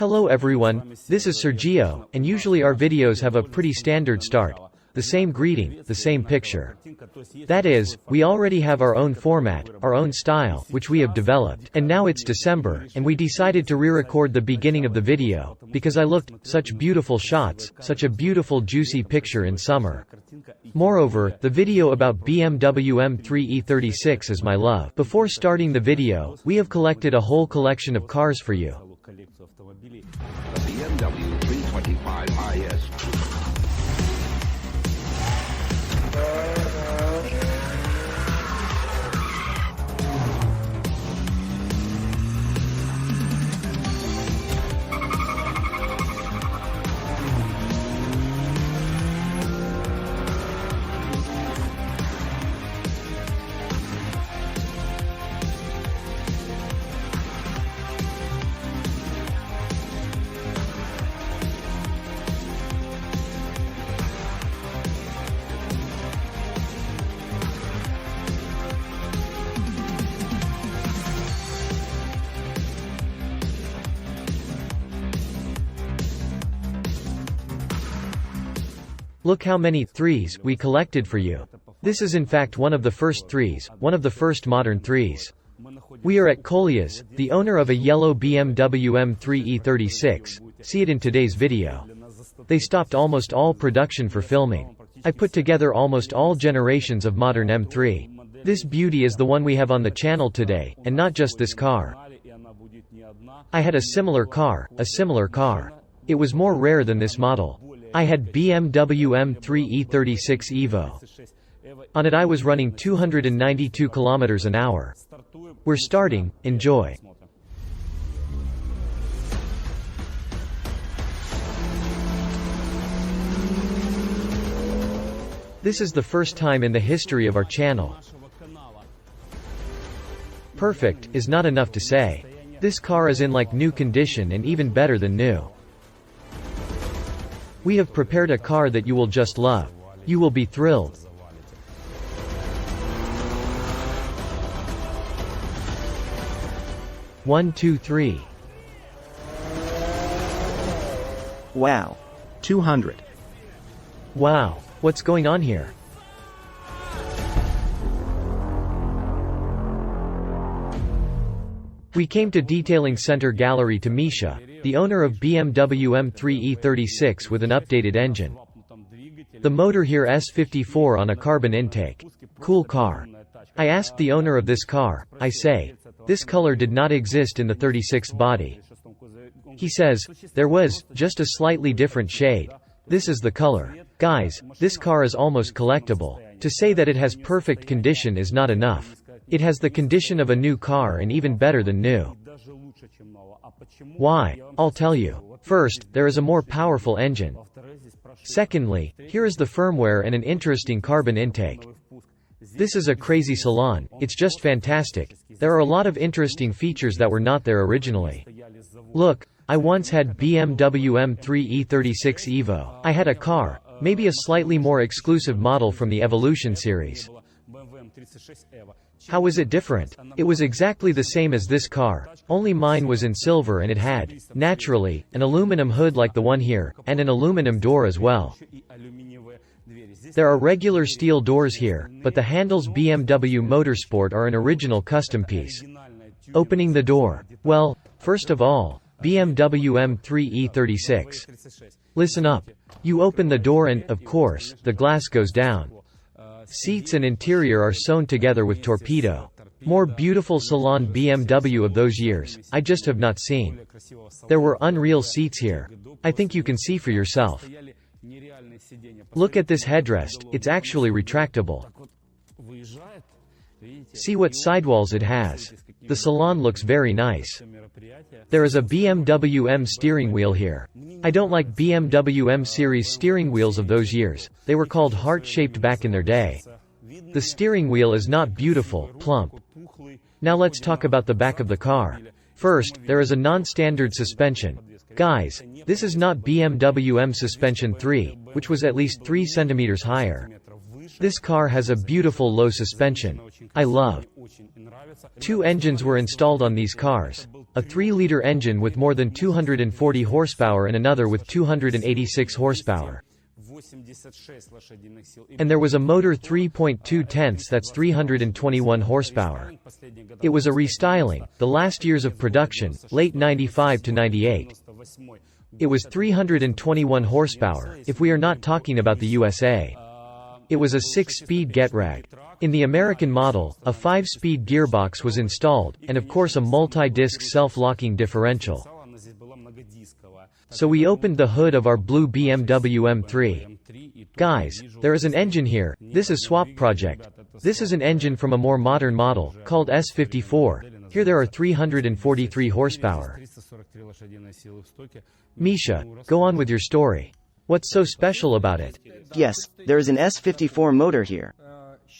Hello everyone, this is Serdjio, and usually our videos have a pretty standard start. The same greeting, the same picture. That is, we already have our own format, our own style, which we have developed. And now it's December, and we decided to re-record the beginning of the video, because I looked, such beautiful shots, such a beautiful juicy picture in summer. Moreover, the video about BMW M3 E36 is my love. Before starting the video, we have collected a whole collection of cars for you. BMW 325 IS. Look how many threes we collected for you. This is in fact one of the first threes, one of the first modern threes. We are at Kolya's, the owner of a yellow BMW M3 E36. See it in today's video. They stopped almost all production for filming. I put together almost all generations of modern M3. This beauty is the one we have on the channel today, and not just this car. I had a similar car. It was more rare than this model. I had BMW M3 E36 Evo. On it I was running 292 km an hour. We're starting, enjoy. This is the first time in the history of our channel. Perfect is not enough to say. This car is in like new condition and even better than new. We have prepared a car that you will just love. You will be thrilled. One, two, three. Wow. 200. Wow, what's going on here? We came to Detailing Center Gallery to Misha, the owner of BMW M3 E36 with an updated engine. The motor here S54 on a carbon intake. Cool car. I asked the owner of this car, I say, this color did not exist in the 36 body. He says, there was, just a slightly different shade. This is the color. Guys, this car is almost collectible. To say that it has perfect condition is not enough. It has the condition of a new car and even better than new. Why? I'll tell you. First, there is a more powerful engine. Secondly, here is the firmware and an interesting carbon intake. This is a crazy salon, it's just fantastic. There are a lot of interesting features that were not there originally. Look, I once had BMW M3 E36 Evo. I had a car, maybe a slightly more exclusive model from the Evolution series. How was it different? It was exactly the same as this car, only mine was in silver and it had, naturally, an aluminum hood like the one here, and an aluminum door as well. There are regular steel doors here, but the handles BMW Motorsport are an original custom piece. Opening the door. Well, first of all, BMW M3 E36. Listen up. You open the door and, of course, the glass goes down. Seats and interior are sewn together with torpedo. More beautiful salon BMW of those years, I just have not seen. There were unreal seats here. I think you can see for yourself. Look at this headrest, it's actually retractable. See what sidewalls it has. The salon looks very nice. There is a BMW M steering wheel here. I don't like BMW M series steering wheels of those years, they were called heart-shaped back in their day. The steering wheel is not beautiful, plump. Now let's talk about the back of the car. First, there is a non-standard suspension. Guys, this is not BMW M Suspension 3, which was at least 3 centimeters higher. This car has a beautiful low suspension. I love. 2 engines were installed on these cars. a 3-liter engine with more than 240 horsepower and another with 286 horsepower. And there was a motor 3.2 that's 321 horsepower. It was a restyling, the last years of production, late 95 to 98. It was 321 horsepower, if we are not talking about the USA. It was a 6-speed GetRag. In the American model, a 5-speed gearbox was installed, and of course a multi-disc self-locking differential. So we opened the hood of our blue BMW M3. Guys, there is an engine here. This is swap project. This is an engine from a more modern model, called S54. Here there are 343 horsepower. Misha, go on with your story. What's so special about it? Yes, there is an S54 motor here.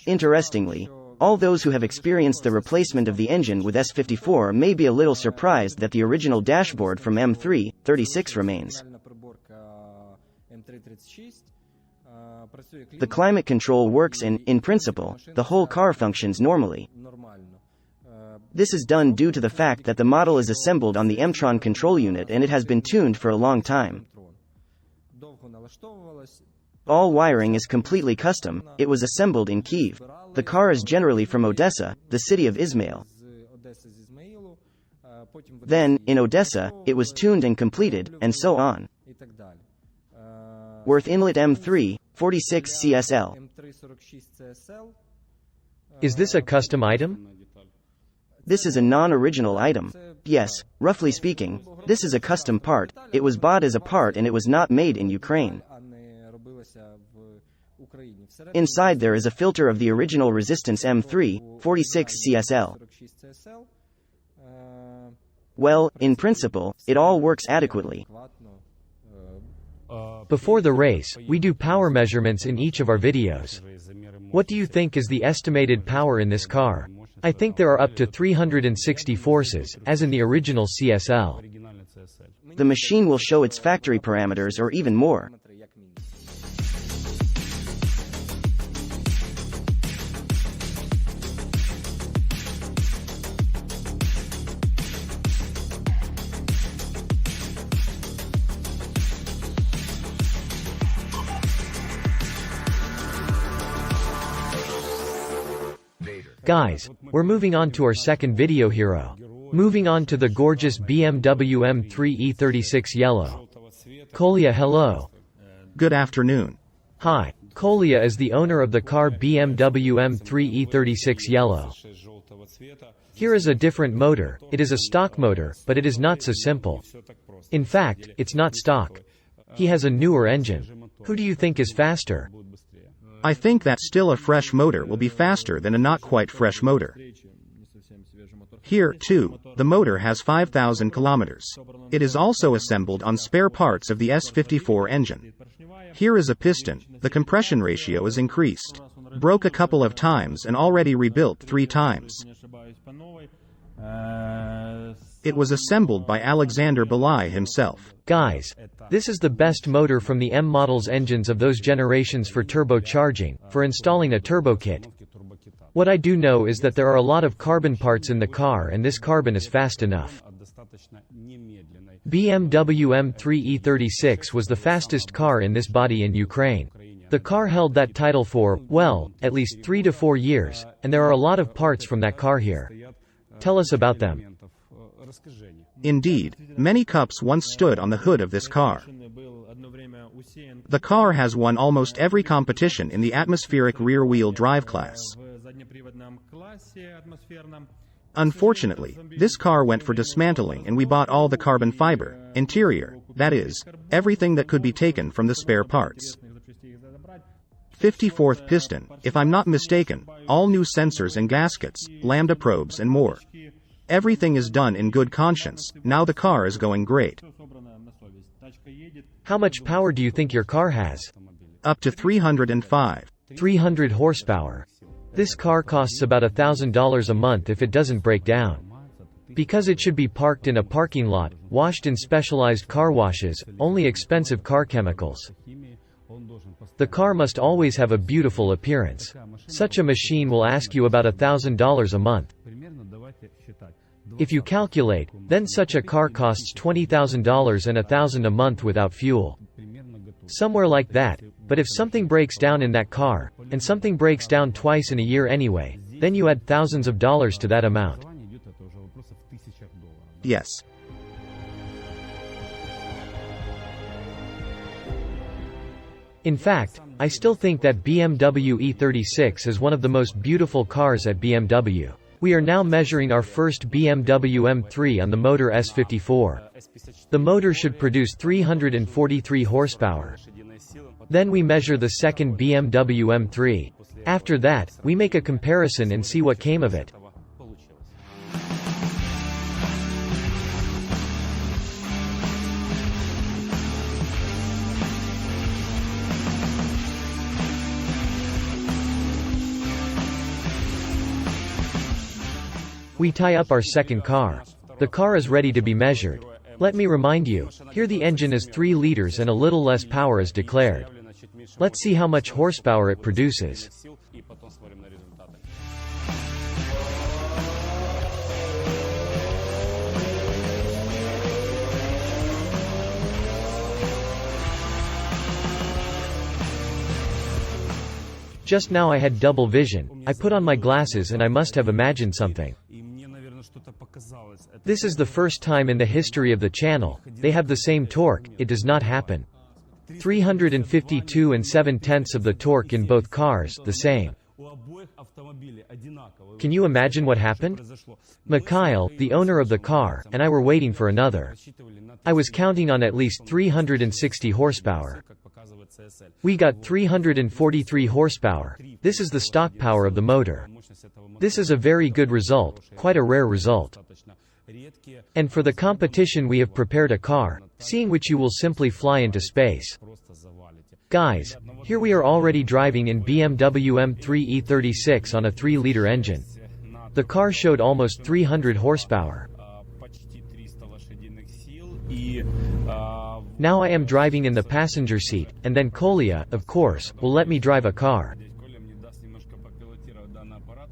Interestingly, all those who have experienced the replacement of the engine with S54 may be a little surprised that the original dashboard from M3 36 remains. The climate control works and, in principle, the whole car functions normally. This is done due to the fact that the model is assembled on the M-tron control unit and it has been tuned for a long time. All wiring is completely custom, it was assembled in Kyiv. The car is generally from Odessa, the city of Ismail. Then, in Odessa, it was tuned and completed, and so on. Worth Inlet M3 46 CSL. Is this a custom item? This is a non-original item. Yes, roughly speaking, this is a custom part. It was bought as a part and it was not made in Ukraine. Inside there is a filter of the original resistance M3 46 CSL. Well, in principle, it all works adequately. Before the race, we do power measurements in each of our videos. What do you think is the estimated power in this car? I think there are up to 360 forces, as in the original CSL. The machine will show its factory parameters or even more. Guys, we're moving on to our second video hero. Moving on to the gorgeous BMW M3 E36 yellow. Kolya, hello. Good afternoon. Hi, Kolya is the owner of the car BMW M3 E36 yellow. Here is a different motor. It is a stock motor, but it is not so simple. In fact, it's not stock. He has a newer engine. Who do you think is faster? I think that still a fresh motor will be faster than a not quite fresh motor. Here, too, the motor has 5,000 kilometers. It is also assembled on spare parts of the S54 engine. Here is a piston, the compression ratio is increased. Broke a couple of times and already rebuilt 3 times. It was assembled by Alexander Belai himself. Guys, this is the best motor from the M model's engines of those generations for turbocharging, for installing a turbo kit. What I do know is that there are a lot of carbon parts in the car and this carbon is fast enough. BMW M3 E36 was the fastest car in this body in Ukraine. The car held that title for, well, at least 3 to 4 years, and there are a lot of parts from that car here. Tell us about them. Indeed, many cups once stood on the hood of this car. The car has won almost every competition in the atmospheric rear-wheel drive class. Unfortunately, this car went for dismantling and we bought all the carbon fiber, interior, that is, everything that could be taken from the spare parts. 54th piston, if I'm not mistaken, all new sensors and gaskets, lambda probes and more. Everything is done in good conscience. Now the car is going great. How much power do you think your car has? Up to 305. 300 horsepower. This car costs about $1,000 a month if it doesn't break down. Because it should be parked in a parking lot, washed in specialized car washes, only expensive car chemicals. The car must always have a beautiful appearance. Such a machine will ask you about $1,000 a month. If you calculate, then such a car costs $20,000 and $1,000 a month without fuel. Somewhere like that, but if something breaks down in that car, and something breaks down twice in a year anyway, then you add thousands of dollars to that amount. Yes. In fact, I still think that BMW E36 is one of the most beautiful cars at BMW. We are now measuring our first BMW M3 on the motor S54. The motor should produce 343 horsepower. Then we measure the second BMW M3. After that, we make a comparison and see what came of it. We tie up our second car. The car is ready to be measured. Let me remind you, here the engine is 3 liters and a little less power is declared. Let's see how much horsepower it produces. Just now I had double vision. I put on my glasses and I must have imagined something. This is the first time in the history of the channel. They have the same torque, it does not happen. 352 7/10 of the torque in both cars, the same. Can you imagine what happened? Mikhail, the owner of the car, and I were waiting for another. I was counting on at least 360 horsepower. We got 343 horsepower. This is the stock power of the motor. This is a very good result, quite a rare result. And for the competition we have prepared a car, seeing which you will simply fly into space. Guys, here we are already driving in BMW M3 E36 on a 3-liter engine. The car showed almost 300 horsepower. Now I am driving in the passenger seat, and then Kolya, of course, will let me drive a car.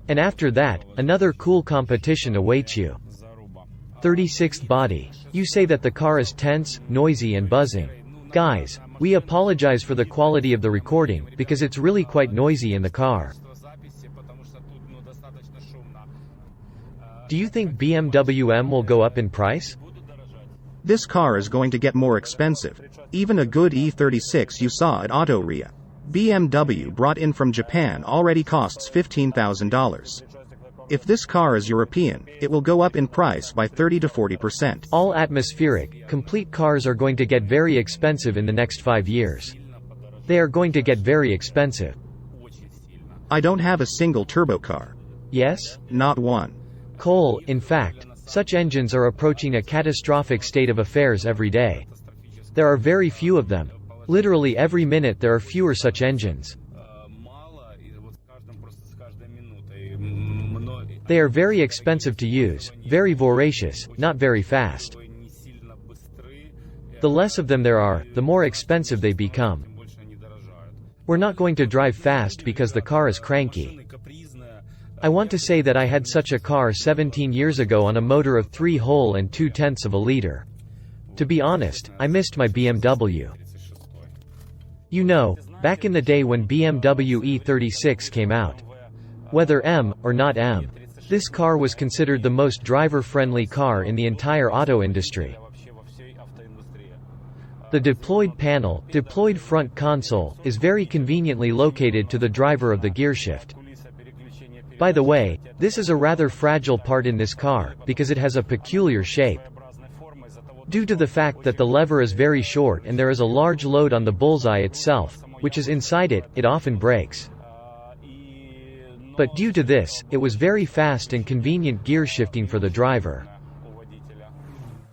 And after that, another cool competition awaits you. 36th body. You say that the car is tense, noisy and buzzing. Guys, we apologize for the quality of the recording, because it's really quite noisy in the car. Do you think BMW M will go up in price? This car is going to get more expensive. Even a good E36 you saw at Autoria. BMW brought in from Japan already costs $15,000. If this car is European, it will go up in price by 30 to 40%. All atmospheric, complete cars are going to get very expensive in the next 5 years. They are going to get very expensive. I don't have a single turbo car. Yes? Not one. Cole, in fact, such engines are approaching a catastrophic state of affairs every day. There are very few of them. Literally every minute there are fewer such engines. They are very expensive to use, very voracious, not very fast. The less of them there are, the more expensive they become. We're not going to drive fast because the car is cranky. I want to say that I had such a car 17 years ago on a motor of 3 whole and 2/10 of a liter. To be honest, I missed my BMW. You know, back in the day when BMW E36 came out. Whether M or not M, this car was considered the most driver-friendly car in the entire auto industry. The deployed panel, deployed front console, is very conveniently located to the driver of the gearshift. By the way, this is a rather fragile part in this car, because it has a peculiar shape. Due to the fact that the lever is very short and there is a large load on the bullseye itself, which is inside it, it often breaks. But due to this, it was very fast and convenient gear shifting for the driver.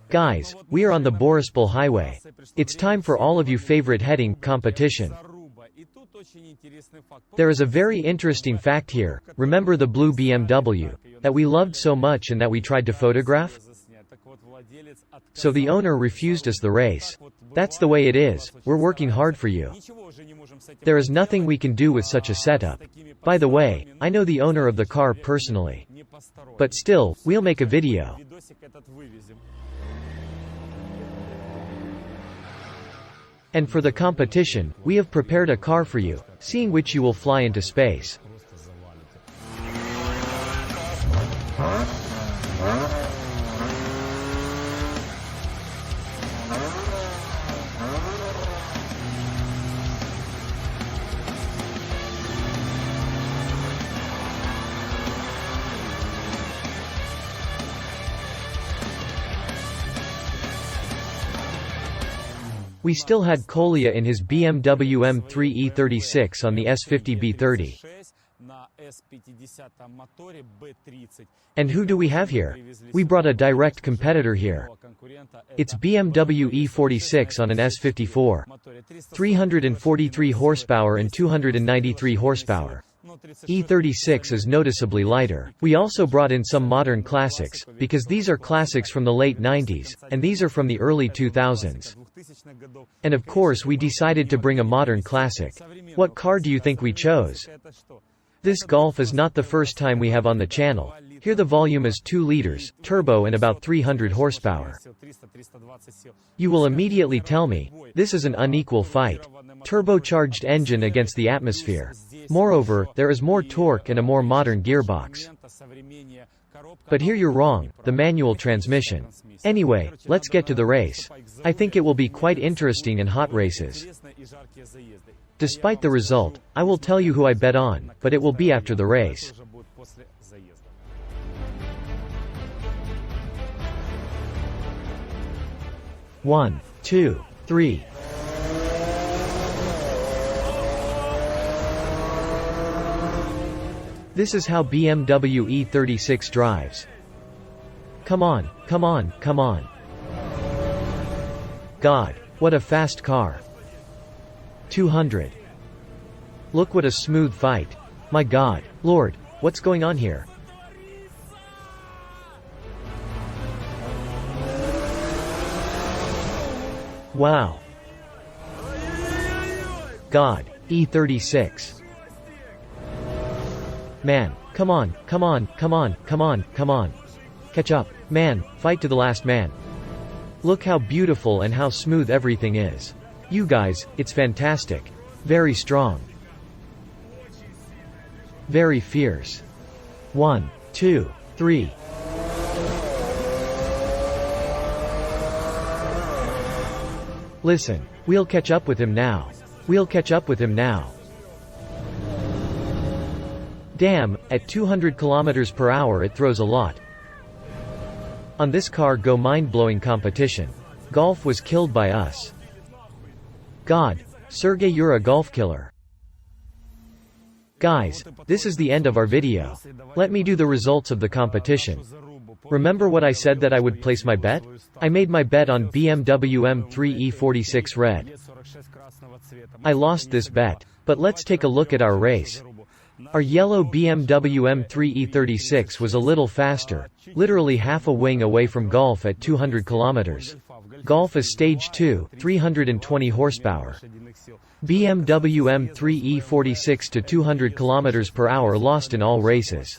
Guys, we are on the Borispol highway. It's time for all of you favorite heading competition. There is a very interesting fact here. Remember the blue BMW that we loved so much and that we tried to photograph? So the owner refused us the race. That's the way it is. We're working hard for you. There is nothing we can do with such a setup. By the way, I know the owner of the car personally. But still, we'll make a video. And for the competition, we have prepared a car for you, seeing which you will fly into space. We still had Kolia in his BMW M3 E36 on the S50 B30. And who do we have here? We brought a direct competitor here. It's BMW E46 on an S54. 343 horsepower and 293 horsepower. E36 is noticeably lighter. We also brought in some modern classics, because these are classics from the late 90s, and these are from the early 2000s. And of course we decided to bring a modern classic. What car do you think we chose? This Golf is not the first time we have on the channel. Here the volume is 2 liters, turbo and about 300 horsepower. You will immediately tell me, this is an unequal fight. Turbocharged engine against the atmosphere. Moreover, there is more torque and a more modern gearbox. But here you're wrong, the manual transmission. Anyway, let's get to the race. I think it will be quite interesting and hot races. Despite the result, I will tell you who I bet on, but it will be after the race. One, two, three. This is how BMW E36 drives. Come on, come on, come on. God, what a fast car. 200. Look what a smooth fight. My God, Lord, what's going on here? Wow. God, E36. Man, come on, come on, come on, come on, come on. Catch up, man, fight to the last man. Look how beautiful and how smooth everything is. You guys, it's fantastic. Very strong. Very fierce. 1, 2, 3. Listen, we'll catch up with him now. We'll catch up with him now. Damn, at 200 kilometers per hour it throws a lot. On this car go mind-blowing competition. Golf was killed by us. God, Serdjio, you're a golf killer. Guys, this is the end of our video. Let me do the results of the competition. Remember what I said that I would place my bet? I made my bet on BMW M3 E46 red. I lost this bet, but let's take a look at our race. Our yellow BMW M3 E36 was a little faster, literally half a wing away from Golf at 200 kilometers. Golf is stage 2, 320 horsepower. BMW M3 E46 to 200 kilometers per hour lost in all races.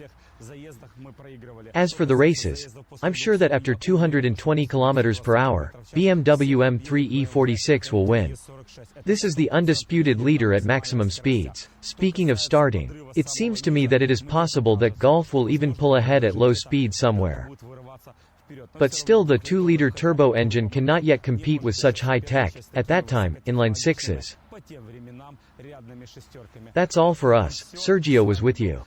As for the races, I'm sure that after 220 kilometers per hour, BMW M3 E46 will win. This is the undisputed leader at maximum speeds. Speaking of starting, it seems to me that it is possible that Golf will even pull ahead at low speed somewhere. But still the 2-liter turbo engine cannot yet compete with such high tech, at that time, inline sixes. That's all for us. Serdjio was with you.